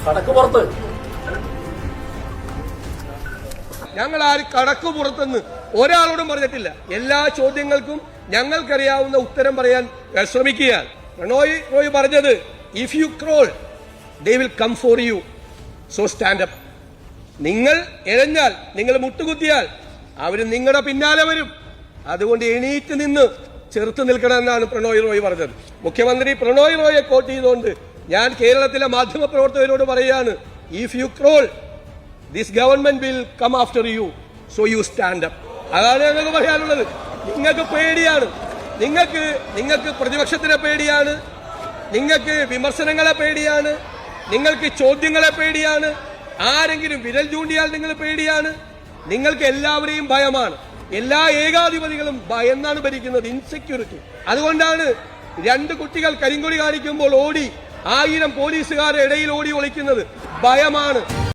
കടക്കുപുറത്ത് ഞങ്ങൾ ആരും കടക്കുപുറത്തെന്ന് ഒരാളോടും പറഞ്ഞിട്ടില്ല. എല്ലാ ചോദ്യങ്ങൾക്കും ഞങ്ങൾക്കറിയാവുന്ന ഉത്തരം പറയാൻ ശ്രമിക്കുകയാണ്. പ്രണോയ് റോയ് പറഞ്ഞത് if you crawl they will come for you, so stand up. നിങ്ങൾ എഴഞ്ഞാൽ, നിങ്ങൾ മുട്ടുകുത്തിയാൽ അവർ നിങ്ങളുടെ പിന്നാലെ വരും. അതുകൊണ്ട് എണീറ്റ് നിന്ന് ചെറുത്ത് നിൽക്കണമെന്നാണ് പ്രണോയ് റോയ് പറഞ്ഞത്. മുഖ്യമന്ത്രി പ്രണോയ് റോയെ കോട്ട് ചെയ്തുകൊണ്ട് ഞാൻ കേരളത്തിലെ മാധ്യമപ്രവർത്തകരോട് പറയുകയാണ്, if you crawl this government will come after you, so you stand up. അതാണ് ഞങ്ങൾക്ക് പറയാനുള്ളത്. നിങ്ങൾക്ക് പേടിയാണ്, നിങ്ങൾക്ക് പ്രതിപക്ഷത്തിനെ പേടിയാണ്, നിങ്ങൾക്ക് വിമർശനങ്ങളെ പേടിയാണ്, നിങ്ങൾക്ക് ചോദ്യങ്ങളെ പേടിയാണ്, ആരെങ്കിലും വിരൽ ചൂണ്ടിയാൽ നിങ്ങൾ പേടിയാണ്. നിങ്ങൾക്ക് എല്ലാവരെയും ഭയമാണ്. എല്ലാ ഏകാധിപതികളും ഭയന്നാണ് ഭരിക്കുന്നത്, ഇൻസെക്യൂരിറ്റി. അതുകൊണ്ടാണ് 2 കുട്ടികൾ കരിങ്കൊടി കാണിക്കുമ്പോൾ ഓടി 1000 പോലീസുകാരുടെ ഇടയിൽ ഓടി ഒളിക്കുന്നത്. ഭയമാണ്.